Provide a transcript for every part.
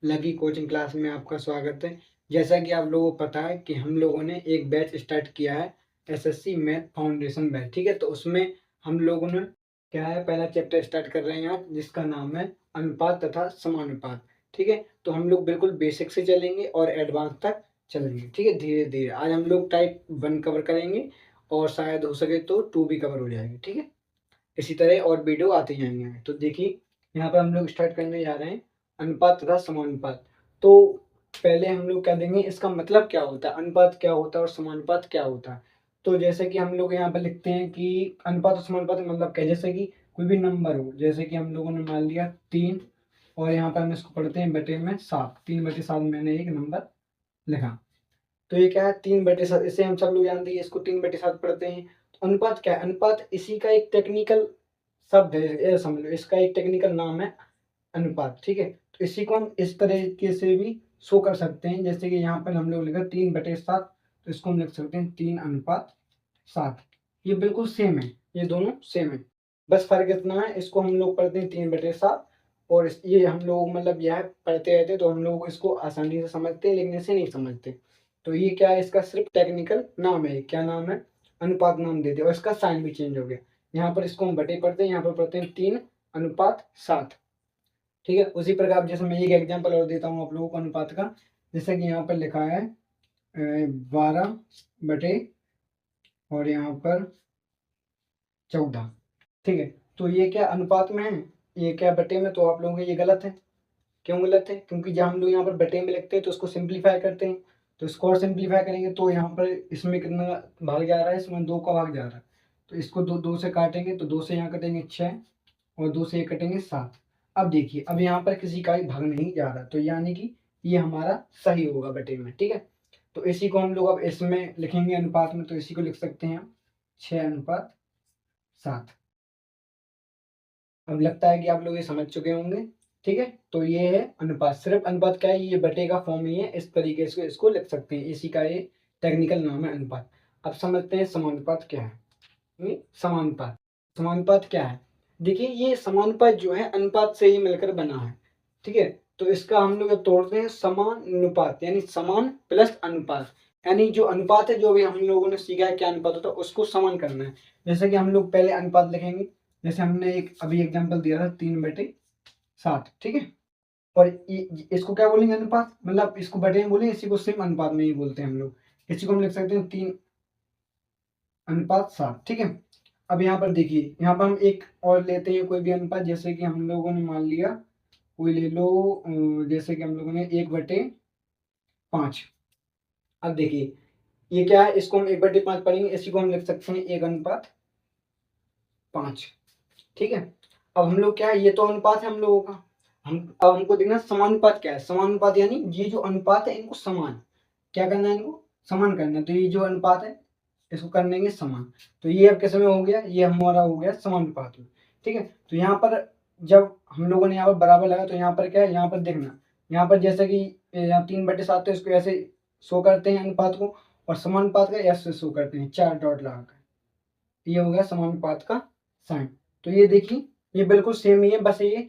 Lucky coaching class में आपका स्वागत है। जैसा कि आप लोगों को पता है कि हम लोगों ने एक बैच स्टार्ट किया है, एसएससी मैथ फाउंडेशन बैच, ठीक है। तो उसमें हम लोगों ने क्या है, पहला चैप्टर स्टार्ट कर रहे हैं आज, जिसका नाम है अनुपात तथा समानुपात, ठीक है। तो हम लोग बिल्कुल बेसिक से चलेंगे और एडवांस तक चलेंगे, ठीक है, धीरे धीरे। आज हम लोग टाइप 1 कवर करेंगे और शायद हो सके तो 2 भी कवर हो जाएगी, ठीक है। इसी तरह और वीडियो आते जाएंगे। तो देखिए, यहाँ पर हम लोग स्टार्ट करने जा रहे हैं अनुपात तथा समानुपात। तो पहले हम लोग क्या देंगे, इसका मतलब क्या होता है, अनुपात क्या होता है और समानुपात क्या होता है। तो जैसे कि हम लोग यहाँ पर लिखते हैं कि अनुपात और समानुपात का मतलब क्या है, जैसे कि कोई भी नंबर हो, जैसे कि हम लोगों ने मान लिया 3 और यहाँ पर हम इसको पढ़ते हैं बटे में 7, 3/7 मैंने एक नंबर लिखा। तो ये क्या है, 3/7, इसे हम सब लोग जानते हैं, इसको 3/7 पढ़ते हैं। तो अनुपात क्या है, अनुपात इसी का एक टेक्निकल शब्द है, ये समझ लो, इसका एक टेक्निकल नाम है अनुपात, ठीक है। तो इसी को हम इस तरीके से भी शो कर सकते हैं, जैसे कि यहाँ पर हम लोग लिखा 3/7, तो इसको हम लिख सकते हैं 3:7। ये बिल्कुल सेम है, ये दोनों सेम है, बस फर्क इतना है, इसको हम लोग पढ़ते हैं 3/7 और ये हम लोग मतलब यह पढ़ते रहते तो हम लोग इसको आसानी से समझते हैं, लेकिन इसे नहीं समझते। तो ये क्या है, इसका सिर्फ टेक्निकल नाम है, क्या नाम है, अनुपात नाम दे दिया, और इसका साइन भी चेंज हो गया। यहाँ पर इसको हम बटे पढ़ते हैं, यहाँ पर पढ़ते हैं 3:7, ठीक है। उसी प्रकार जैसे मैं एक एग्जांपल और देता हूँ आप लोगों को अनुपात का, जैसे कि यहाँ पर लिखा है 12 बटे और यहाँ पर 14, ठीक है। तो ये क्या अनुपात में है, ये क्या बटे में, तो आप लोगों को ये गलत है। क्यों गलत है, क्योंकि जब हम लोग यहाँ पर बटे में लिखते हैं तो उसको सिंप्लीफाई करते हैं, तो इसको और सिंप्लीफाई करेंगे तो यहाँ पर इसमें कितना भाग जा रहा है, इसमें 2 का भाग जा रहा है। तो इसको दो से काटेंगे, तो 2 से यहाँ कटेंगे 6 और 2 से ये कटेंगे 7। अब देखिए, अब यहाँ पर किसी का भी भाग नहीं जा रहा, तो यानी कि ये हमारा सही होगा बटे में, ठीक है। तो इसी को हम लोग अब इसमें लिखेंगे अनुपात में, तो इसी को लिख सकते हैं हम 6:7। अब लगता है कि आप लोग ये समझ चुके होंगे, ठीक है। तो ये है अनुपात, सिर्फ अनुपात क्या है, ये बटे का फॉर्म ही है, इस तरीके से इसको लिख सकते हैं, इसी का ये टेक्निकल नाम है अनुपात। अब समझते हैं समानुपात क्या है। समानुपात, समानुपात क्या है, देखिए ये समानुपात जो है अनुपात से ही मिलकर बना है, ठीक है। तो इसका हम लोग तोड़ते हैं समानुपात, यानी समान प्लस अनुपात, यानी जो अनुपात है, जो भी हम लोगों ने सीखा है क्या अनुपात होता है, उसको समान करना है। जैसे कि हम लोग पहले अनुपात लिखेंगे, जैसे हमने एक अभी एग्जांपल दिया था 3/7, ठीक है। और इसको क्या बोलेंगे, अनुपात, मतलब इसको बटे में बोलेंगे, इसी को सिर्फ अनुपात में ही बोलते हैं हम लोग। इसी को हम लिख सकते हैं 3:7, ठीक है। अब यहाँ पर देखिए, यहाँ पर हम एक और लेते हैं कोई भी अनुपात, जैसे कि हम लोगों ने मान लिया, कोई ले लो, जैसे कि हम लोगों ने 1/5। अब देखिए ये क्या है, इसको हम 1/5 पढ़ेंगे, इसी को हम लिख सकते हैं 1:5, ठीक है। अब हम लोग क्या है, ये तो अनुपात है हम लोगों का, हम अब हमको देखना समानुपात क्या है। समानुपात यानी ये जो अनुपात है इनको समान क्या करना है, इनको समान करना है। तो ये जो अनुपात है इसको कर देंगे समान, तो ये अब किस में हो गया, ये हमारा हो गया समानुपात में, ठीक है। तो यहाँ पर जब हम लोगों ने यहाँ पर बराबर लगा, तो यहाँ पर क्या है, यहाँ पर देखना, यहाँ पर जैसे कि यहाँ 3/7 तो इसको ऐसे शो करते हैं अनुपात को, और समानुपात का ऐसे शो करते हैं 4 डॉट लगाकर, ये हो गया समानुपात का साइन। तो ये देखिए, ये बिल्कुल सेम ही है, बस ये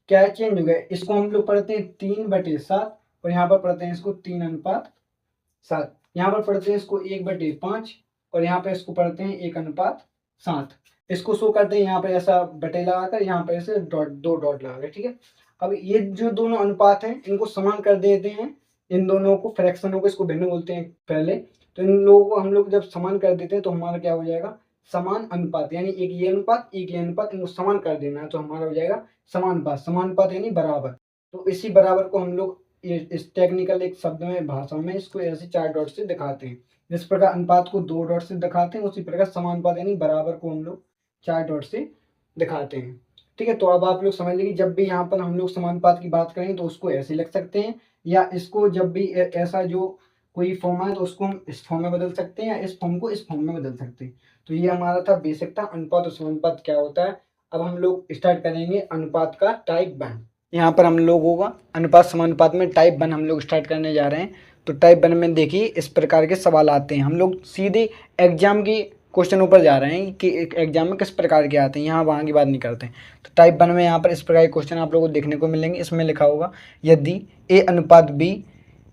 क्या है, चेंज हो गया। इसको हम लोग पढ़ते हैं 3/7 और यहाँ पर पढ़ते हैं इसको 3:7। यहाँ पर पढ़ते हैं इसको 1/5 और यहाँ पे इसको पढ़ते हैं 1:7। इसको शो करते हैं यहाँ पे ऐसा बटे लगाकर, यहाँ पे ऐसे डॉट, 2 डॉट लगाकर, ठीक है। अब ये जो दोनों अनुपात हैं इनको समान कर देते हैं, इन दोनों को फ्रैक्शनों को, इसको भिन्न बोलते हैं पहले। तो इन लोगों को हम लोग जब समान कर देते हैं तो हमारा क्या हो जाएगा, समान अनुपात, यानी एक ये अनुपात एक ये अनुपात, इनको समान कर देना है, तो हमारा हो जाएगा समानुपात। समानुपात यानी बराबर। तो इसी बराबर को हम लोग इस टेक्निकल एक शब्द में, भाषा में, इसको ऐसे 4 डॉट से दिखाते हैं। जिस प्रकार अनुपात को 2 डॉट से दिखाते हैं, उसी प्रकार समानुपात यानी बराबर को हम लोग 4 डॉट से दिखाते हैं, ठीक है। तो अब आप लोग समझ लीजिए, जब भी यहाँ पर हम लोग समानुपात की बात करें तो उसको ऐसे लिख सकते हैं, या इसको जब भी ऐसा जो कोई फॉर्म है तो उसको हम इस फॉर्म में बदल सकते हैं, या इस फॉर्म को इस फॉर्म में बदल सकते हैं। तो ये हमारा था बेसिक था अनुपात और समानुपात क्या होता है। अब हम लोग स्टार्ट करेंगे अनुपात का टाइप 1। यहाँ पर हम लोगों का अनुपात समानुपात में टाइप 1 हम लोग स्टार्ट करने जा रहे हैं। तो टाइप 1 में देखिए इस प्रकार के सवाल आते हैं, हम लोग सीधे एग्जाम की क्वेश्चन ऊपर जा रहे हैं कि एक एग्जाम में किस प्रकार के आते हैं, यहाँ वहाँ की बात नहीं करते हैं। तो टाइप 1 में यहाँ पर इस प्रकार के क्वेश्चन आप लोगों को देखने को मिलेंगे। इसमें लिखा होगा यदि A/B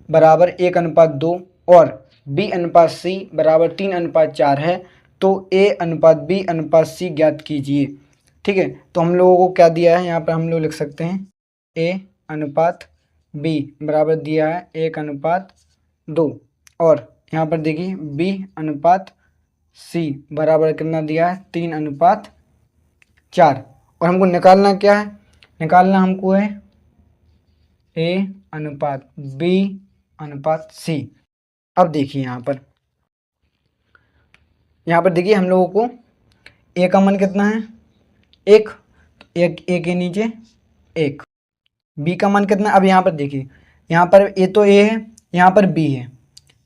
बराबर 1/2 और B/C बराबर 3/4 है तो A/B/C ज्ञात कीजिए। ठीक है, तो हम लोगों को क्या दिया है, यहाँ पर हम लोग लिख सकते हैं A/B बराबर दिया है 1/2 और यहाँ पर देखिए B/C बराबर कितना दिया है 3/4 और हमको निकालना क्या है, निकालना हमको है A/B/C। अब देखिए यहाँ पर देखिए हम लोगों को A का मान कितना है 1, तो एक A के नीचे 1, B का मान कितना है, अब यहाँ पर देखिए यहाँ पर A तो A है, यहाँ पर B है,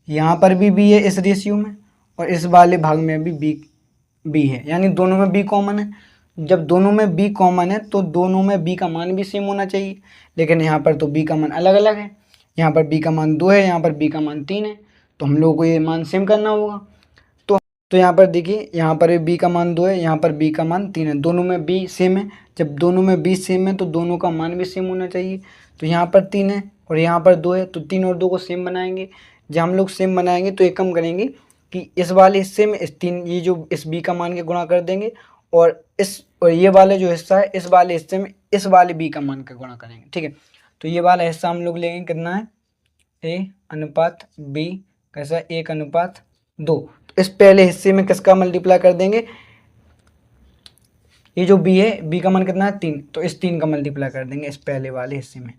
यहाँ पर भी B है इस रेशियो में और इस वाले भाग में भी B है, यानी दोनों में B कॉमन है। जब दोनों में B कॉमन है तो दोनों में B का मान भी सेम होना चाहिए, लेकिन यहाँ पर तो B का मान अलग अलग है। यहाँ पर B का मान 2 है, यहाँ पर B का मान 3 है, तो हम लोगों को ये मान सेम करना होगा। तो यहाँ पर देखिए यहाँ पर B का मान 2 है, यहाँ पर B का मान 3 है, दोनों में B सेम है। जब दोनों में B सेम है तो दोनों का मान भी सेम होना चाहिए। तो यहाँ पर 3 है और यहाँ पर 2 है, तो 3 और 2 को सेम बनाएंगे। जब हम लोग सेम बनाएंगे तो एक काम करेंगे कि इस वाले हिस्से में इस 3 ये जो इस B का मान के गुणा कर देंगे और ये वाले जो हिस्सा है इस वाले हिस्से में इस वाले B का मान का गुणा करेंगे। ठीक है, तो ये वाला हिस्सा हम लोग लेंगे कितना है A/B कैसा 1/2। इस पहले हिस्से में किसका मल्टीप्लाई कर देंगे, ये जो B है B का मान कितना है 3, तो इस 3 का मल्टीप्लाई कर देंगे इस पहले वाले हिस्से में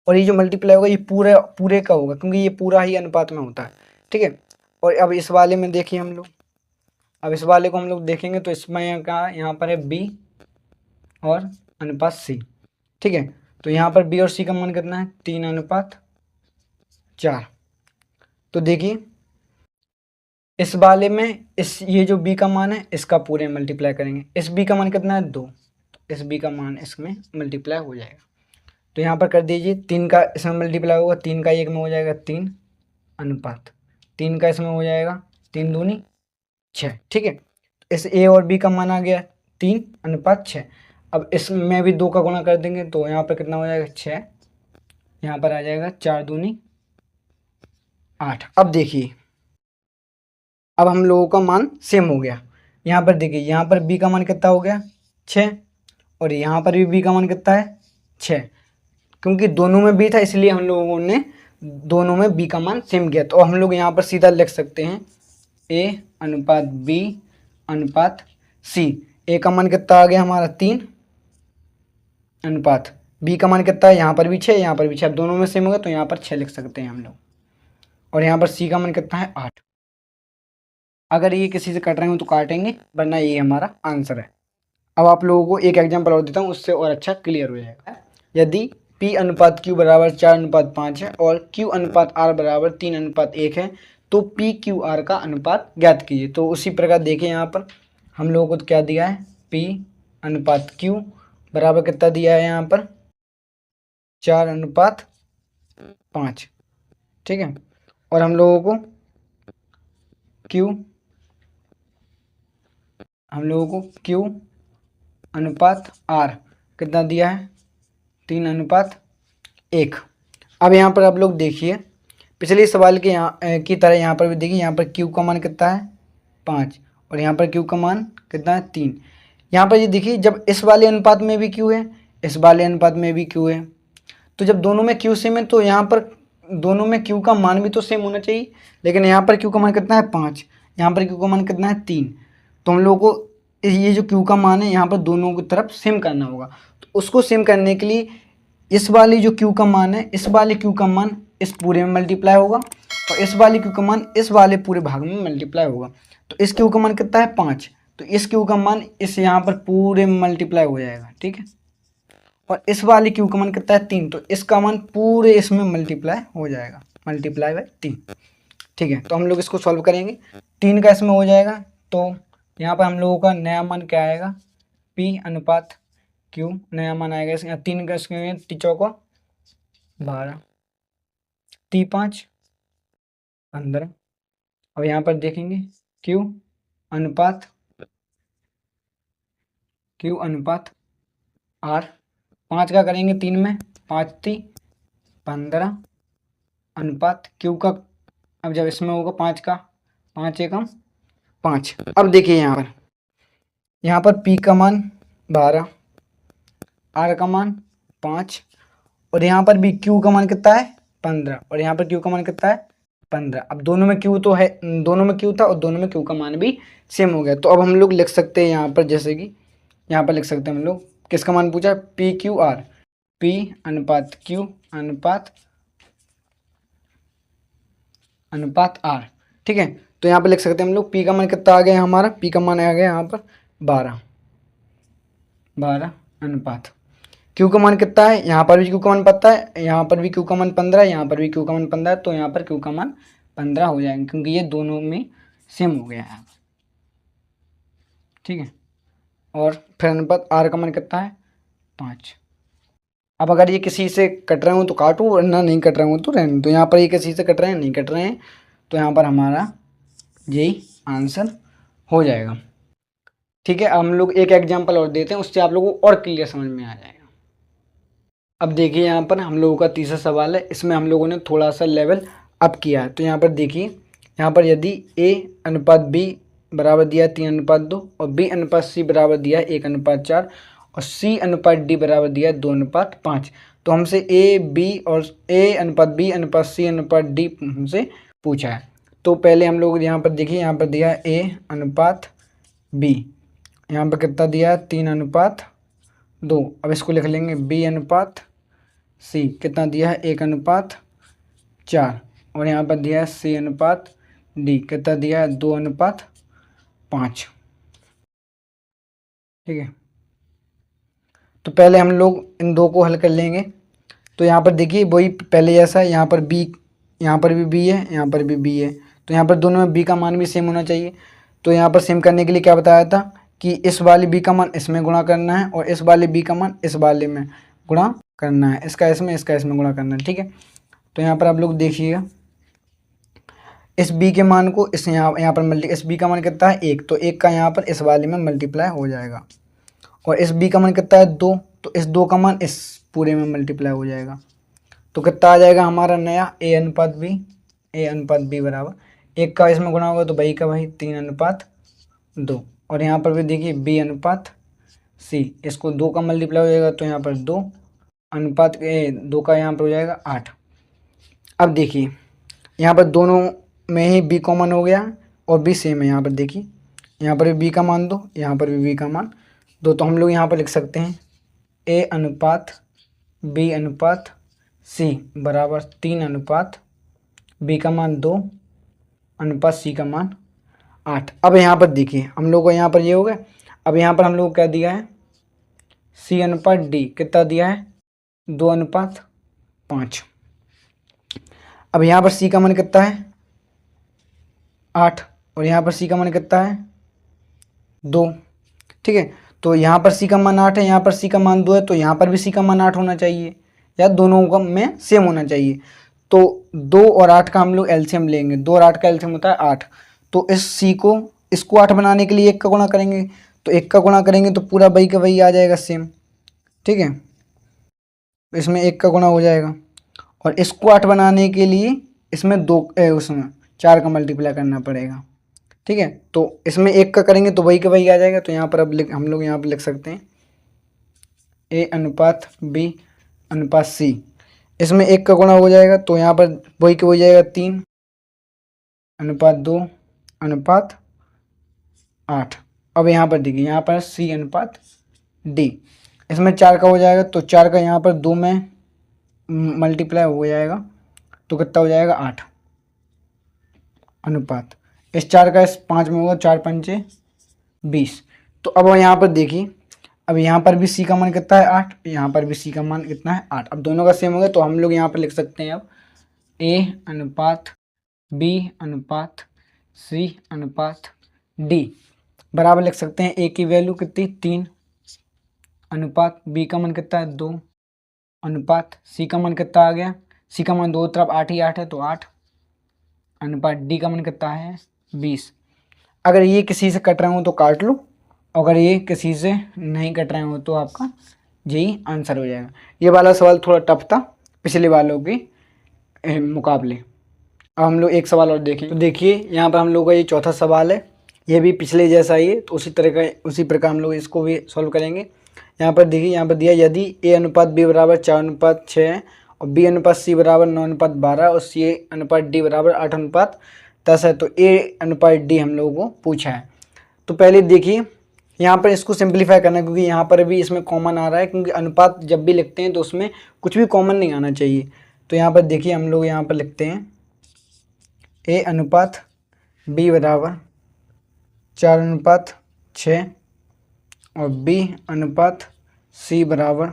और ये जो मल्टीप्लाई होगा ये पूरे का होगा क्योंकि ये पूरा ही अनुपात में होता है। ठीक है, और अब इस वाले में देखिए हम लोग, अब इस वाले को हम लोग देखेंगे तो इसमें यहाँ पर है B और अनुपात C। ठीक है, तो यहाँ पर B और C का मान कितना है 3/4। तो देखिए इस वाले में ये जो B का मान है इसका पूरे मल्टीप्लाई करेंगे, इस B का मान कितना है 2, तो इस B का मान इसमें मल्टीप्लाई हो जाएगा। तो यहाँ पर कर दीजिए 3 का इसमें मल्टीप्लाई होगा, 3 का 1 में हो जाएगा 3/3 का इसमें हो जाएगा 3 दूनी 6। ठीक है, इस A और B का मान आ गया 3/6। अब इसमें भी 2 का गुणा कर देंगे तो यहाँ पर कितना हो जाएगा 6, यहाँ पर आ जाएगा 4 दूनी 8। अब देखिए अब हम लोगों का मान सेम हो गया। यहाँ पर देखिए यहाँ पर B का मान कितना हो गया 6 और यहाँ पर भी B का मान कितना है 6, क्योंकि दोनों में B था इसलिए हम लोगों ने दोनों में B का मान सेम किया। तो हम लोग यहाँ पर सीधा लिख सकते हैं A/B/C। A का मान कितना आ गया हमारा 3 अनुपात B का मान कितना है, यहाँ पर भी 6 यहाँ पर भी 6, दोनों में सेम हो गया तो यहाँ पर 6 लिख सकते हैं हम लोग और यहाँ पर C का मान कितना है 8। अगर ये किसी से कट रहे हो तो काटेंगे, वरना ये हमारा आंसर है। अब आप लोगों को एक एग्जाम्पल और देता हूँ, उससे और अच्छा क्लियर हो जाएगा। यदि P/Q बराबर 4/5 है और Q/R बराबर 3/1 है तो PQR का अनुपात ज्ञात कीजिए। तो उसी प्रकार देखिए यहाँ पर हम लोगों को तो क्या दिया है P/Q बराबर कितना दिया है यहाँ पर 4/5। ठीक है, और हम लोगों को Q/R कितना दिया है 3/1। अब यहाँ पर आप लोग देखिए पिछले सवाल के की तरह यहाँ पर भी देखिए, यहाँ पर Q का मान कितना है 5 और यहाँ पर Q का मान कितना है 3। यहाँ पर ये देखिए जब इस वाले अनुपात में भी Q है इस वाले अनुपात में भी Q है, तो जब दोनों में Q सेम है तो यहाँ पर दोनों में Q का मान भी तो सेम होना चाहिए, लेकिन यहाँ पर Q का मान कितना है 5, यहाँ पर Q का मान कितना है 3। तो हम लोगों को ये जो Q का मान है यहाँ पर दोनों की तरफ सेम करना होगा। तो उसको सेम करने के लिए इस वाली जो Q का मान है इस वाले Q का मान इस पूरे में मल्टीप्लाई होगा और इस वाले Q का मान इस वाले पूरे भाग में मल्टीप्लाई होगा। तो इस Q का मान कितना है 5, तो इस Q का मान इस यहाँ पर पूरे में मल्टीप्लाई हो जाएगा। ठीक है, और इस वाले Q का मान कितना है 3, तो इसका मान पूरे इसमें मल्टीप्लाई हो जाएगा, मल्टीप्लाई बाय 3। ठीक है, तो हम लोग इसको सॉल्व करेंगे, 3 का इसमें हो जाएगा तो यहाँ पर हम लोगों का नया मान क्या आएगा P/Q नया मान आएगा इसका 3 का इसमें 3 चौका 12 3 5 15। अब यहाँ पर देखेंगे Q अनुपात Q अनुपात R। 5 का करेंगे 3 में, 5 × 15 अनुपात Q का, अब जब इसमें होगा 5 का, 5 एकम 5। अब देखिए यहाँ पर P का मान 12, R का मान 5, और यहाँ पर भी Q का मान कितना है 15, और यहाँ पर Q का मान कितना है 15। अब दोनों में Q तो है, दोनों में Q था और दोनों में Q का मान भी सेम हो गया। तो अब हम लोग लिख सकते हैं यहाँ पर, जैसे कि यहाँ पर लिख सकते हैं हम लोग, किसका मान पूछा, PQR, P अनुपात Q अनुपात R। ठीक है, तो यहाँ पर लिख सकते हैं हम लोग, P का मान कितना आ गया हमारा, P का मान आ गया यहाँ पर 12 अनुपात Q का मान कितना है, यहाँ पर भी Q का मान पता है, यहाँ पर भी Q का मान 15 है, यहाँ पर भी Q का मान 15 है, तो यहाँ पर Q का मान 15 हो जाएगा, क्योंकि ये दोनों में सेम हो गया है। ठीक है, और फिर अनुपात R का मान कितना है 5। अब अगर ये किसी से कट रहे हो तो काटो, वरना नहीं कट रहे हो तो रहने। तो यहाँ पर ये किसी से कट रहे हैं, नहीं कट रहे हैं, तो यहाँ पर हमारा यही आंसर हो जाएगा। ठीक है, अब हम लोग एक एग्जाम्पल और देते हैं, उससे आप लोगों को और क्लियर समझ में आ जाएगा। अब देखिए यहाँ पर हम लोगों का तीसरा सवाल है, इसमें हम लोगों ने थोड़ा सा लेवल अप किया है। तो यहाँ पर देखिए, यहाँ पर यदि A अनुपात B बराबर दिया है 3:2, और B अनुपात C बराबर दिया है 1:4, और C अनुपात D बराबर दिया है 2:5, तो हमसे A अनुपात B अनुपात C अनुपात D हमसे पूछा है। तो पहले हम लोग यहाँ पर देखिए, यहाँ पर दिया है A अनुपात B, यहाँ पर कितना दिया है 3:2। अब इसको लिख लेंगे B अनुपात C, कितना दिया है 1:4, और यहाँ पर दिया है C अनुपात D, कितना दिया है 2:5। ठीक है, तो पहले हम लोग इन दो को हल कर लेंगे। तो यहाँ पर देखिए वही पहले जैसा, यहाँ पर B, यहाँ पर भी B है, यहाँ पर भी B है, तो यहाँ पर दोनों में B का मान भी सेम होना चाहिए। तो यहाँ पर सेम करने के लिए क्या बताया था कि इस वाले B का मान इसमें गुणा करना है, और इस वाले B का मान इस वाले में गुणा करना है, इसका इसमें गुणा करना है। ठीक है, तो यहाँ पर आप लोग देखिएगा, इस B के मान को इस यहाँ पर इस B का मान कितना है 1, तो 1 का यहाँ पर इस वाले में मल्टीप्लाई हो जाएगा, और इस B का मान कितना है 2, तो इस 2 का मान इस पूरे में मल्टीप्लाई हो जाएगा। तो कितना आ जाएगा हमारा नया A अनुपात B बराबर 1 का इसमें गुणा होगा तो वही का वही 3:2, और यहाँ पर भी देखिए B अनुपात C, इसको 2 का मल्टीप्लाई हो जाएगा, तो यहाँ पर 2 का यहाँ पर हो जाएगा 8। अब देखिए यहाँ पर दोनों में ही B कॉमन हो गया और B सेम है। यहाँ पर देखिए, यहाँ पर भी B का मान 2, यहाँ पर भी B का मान 2, तो हम लोग यहाँ पर लिख सकते हैं A अनुपात B अनुपात C बराबर 3 अनुपात B का मान 2 अनुपात C का मान 8। अब यहाँ पर देखिए हम लोग को यहाँ पर ये हो गया। अब यहाँ पर हम लोग को क्या दिया है, C अनुपात D कितना दिया है 2:5। अब यहाँ पर C का मान कितना है 8, और यहाँ पर C का मान कितना है 2। ठीक है, तो यहाँ पर C का मान 8 है, यहाँ पर C का मान 2 है, तो यहाँ पर भी C का मान 8 होना चाहिए, या दोनों का में सेम होना चाहिए। तो 2 और 8 का हम लोग एलसीएम लेंगे, 2 और 8 का एलसीएम होता है 8। तो इस C को, इसको 8 बनाने के लिए 1 का गुणा करेंगे, तो 1 का गुणा करेंगे तो पूरा वही का वही आ जाएगा सेम। ठीक है, इसमें 1 का गुणा हो जाएगा, और इसको 8 बनाने के लिए इसमें उसमें 4 का मल्टीप्लाई करना पड़ेगा। ठीक है, तो इसमें 1 का करेंगे तो वही का वही आ जाएगा। तो यहाँ पर अब हम लोग यहाँ पर लिख सकते हैं A अनुपात B अनुपात C, इसमें 1 का गुणा हो जाएगा, तो यहाँ पर वही का हो जाएगा 3:2:8। अब यहाँ पर देखिए, यहाँ पर C अनुपात D, इसमें 4 का हो जाएगा, तो 4 का यहाँ पर 2 में मल्टीप्लाई हो जाएगा, तो कितना हो जाएगा 8 अनुपात इस 4 का इस 5 में होगा, 4 पंचे 20। तो अब यहाँ पर देखिए, अब यहाँ पर भी C का मान कितना है 8, यहाँ पर भी C का मान कितना है 8। अब दोनों का सेम हो गया, तो हम लोग यहाँ पर लिख सकते हैं अब A अनुपात B अनुपात C अनुपात D बराबर लिख सकते हैं A की वैल्यू कितनी 3 अनुपात B का मान कितना है 2 अनुपात C का मान कितना आ गया, C का मान 2 तरफ 8 ही 8 है, तो 8 अनुपात D का मान कितना है 20। अगर ये किसी से कट रहे हो तो काट लो, अगर ये किसी से नहीं कट रहे हो तो आपका यही आंसर हो जाएगा। ये वाला सवाल थोड़ा टफ था पिछले वालों के मुकाबले। अब हम लोग एक सवाल और देखें। तो देखिए यहाँ पर हम लोग का ये चौथा सवाल है, ये भी पिछले जैसा ही है, तो उसी प्रकार हम लोग इसको भी सॉल्व करेंगे। यहाँ पर देखिए, यहाँ पर दिया यदि A अनुपात B बराबर 4:6 है और B अनुपात C बराबर 9:12 और C अनुपात D बराबर 8:10 है, तो A अनुपात D हम लोगों को पूछा है। तो पहले देखिए यहाँ पर इसको सिंप्लीफाई करना है, क्योंकि यहाँ पर भी इसमें कॉमन आ रहा है, क्योंकि अनुपात जब भी लिखते हैं तो उसमें कुछ भी कॉमन नहीं आना चाहिए। तो यहाँ पर देखिए हम लोग यहाँ पर लिखते हैं A अनुपात B बराबर 4:6 और B अनुपात C बराबर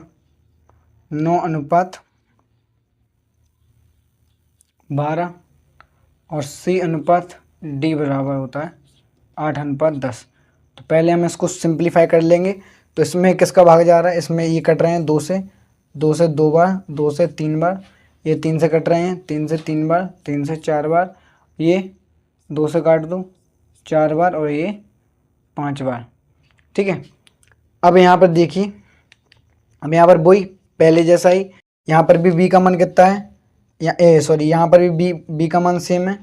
9:12 और C अनुपात D बराबर होता है 8:10। तो पहले हम इसको सिंप्लीफाई कर लेंगे। तो इसमें किसका भाग जा रहा है, इसमें ये कट रहे हैं 2 से 2 बार, 2 से 3 बार, ये 3 से कट रहे हैं 3 से 3 बार, 3 से 4 बार, ये 2 से काट दो 4 बार और ये 5 बार। ठीक है, अब यहाँ पर देखिए, अब यहाँ पर वही पहले जैसा ही, यहाँ पर भी B का मान कितना है, यहाँ पर भी B का मान सेम है,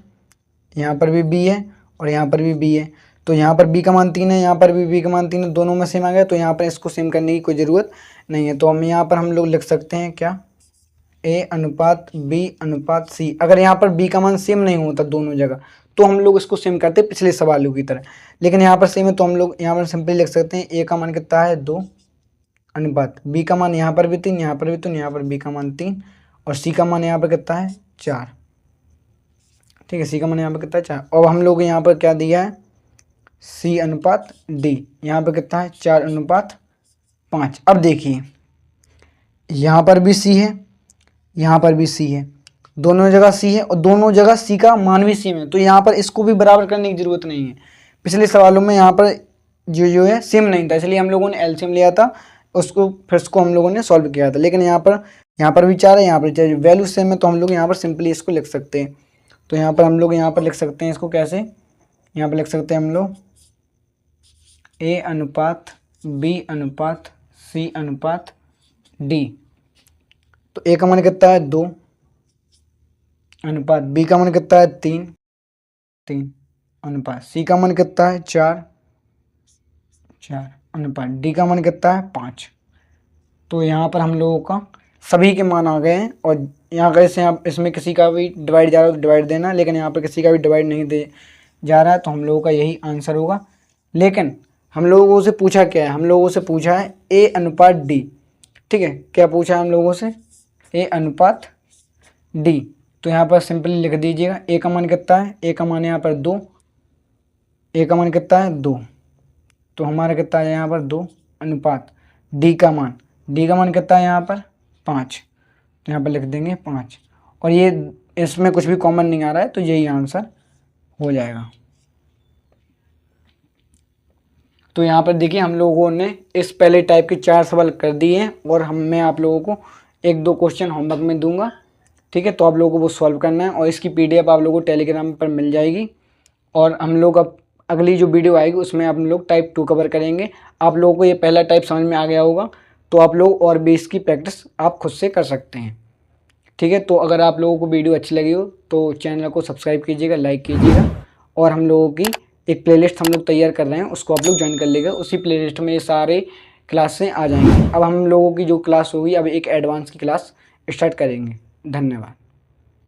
यहाँ पर भी B है और यहाँ पर भी B है। तो यहाँ पर B का मान 3 है, यहाँ पर भी B का मान 3 है, दोनों में सेम आ गया। तो यहाँ पर इसको सेम करने की कोई ज़रूरत नहीं है। तो हम यहाँ पर हम लोग लिख सकते हैं क्या, A अनुपात B अनुपात C। अगर यहाँ पर B का मान सेम नहीं होता दोनों जगह तो हम लोग इसको सेम करते पिछले सवालों की तरह, लेकिन यहाँ पर सेम है तो हम लोग यहाँ पर सिंपली लिख सकते हैं A का मान कितना है 2 अनुपात B का मान यहाँ पर भी 3, यहाँ पर भी 3, यहाँ पर B का मान 3 और C का मान यहाँ पर कितना है 4। ठीक है, C का मान यहाँ पर कितना है 4। और हम लोग यहाँ पर क्या दिया है C अनुपात D, यहाँ पर कितना है 4:5। अब देखिए यहाँ पर भी C है, यहाँ पर भी C है, दोनों जगह C है और दोनों जगह C का मान भी सेम है। तो यहाँ पर इसको भी बराबर करने की ज़रूरत नहीं है। पिछले सवालों में यहाँ पर जो है सेम नहीं था, इसलिए हम लोगों ने एलसीएम लिया था, उसको फिर उसको हम लोगों ने सॉल्व किया था। लेकिन यहाँ पर भी 4 है, यहाँ पर 4, वैल्यू सेम है, तो हम लोग यहाँ पर सिंपली इसको लिख सकते हैं। तो यहाँ पर हम लोग यहाँ पर लिख सकते हैं इसको कैसे, यहाँ पर लिख सकते हैं हम लोग A अनुपात B अनुपात C अनुपात D। तो A का मान कितना है 2 अनुपात B का मान कितना है 3 अनुपात C का मान कितना है 4 अनुपात D का मान कितना है 5। तो यहाँ पर हम लोगों का सभी के मान आ गए हैं। और यहाँ कैसे आप इसमें किसी का भी डिवाइड जा रहा है तो डिवाइड देना, लेकिन यहाँ पर किसी का भी डिवाइड नहीं दे जा रहा है, तो हम लोगों का यही आंसर होगा। लेकिन हम लोगों से पूछा क्या है, हम लोगों से पूछा है A अनुपात D। ठीक है, क्या पूछा है हम लोगों से, A अनुपात D। तो यहाँ पर सिंपली लिख दीजिएगा A का मान कितना है, A का मान यहाँ पर 2, A का मान कितना है 2, तो हमारा कितना है यहाँ पर 2 अनुपात D का मान कितना है यहाँ पर 5, तो यहाँ पर लिख देंगे 5। और ये इसमें कुछ भी कॉमन नहीं आ रहा है, तो यही आंसर हो जाएगा। तो यहाँ पर देखिए हम लोगों ने इस पहले टाइप के 4 सवाल कर दिए हैं, और मैं आप लोगों को 1-2 क्वेश्चन होमवर्क में दूंगा। ठीक है, तो आप लोगों को वो सॉल्व करना है, और इसकी PDF आप लोगों को टेलीग्राम पर मिल जाएगी। और हम लोग अब अगली जो वीडियो आएगी उसमें आप लोग टाइप 2 कवर करेंगे। आप लोगों को ये पहला टाइप समझ में आ गया होगा, तो आप लोग और भी इसकी प्रैक्टिस आप खुद से कर सकते हैं। ठीक है, तो अगर आप लोगों को वीडियो अच्छी लगी हो तो चैनल को सब्सक्राइब कीजिएगा, लाइक कीजिएगा, और हम लोगों की एक प्लेलिस्ट हम लोग तैयार कर रहे हैं, उसको आप लोग ज्वाइन कर लेगा। उसी प्लेलिस्ट में ये सारे क्लासें आ जाएंगी। अब हम लोगों की जो क्लास होगी, अब एक एडवांस की क्लास स्टार्ट करेंगे। धन्यवाद।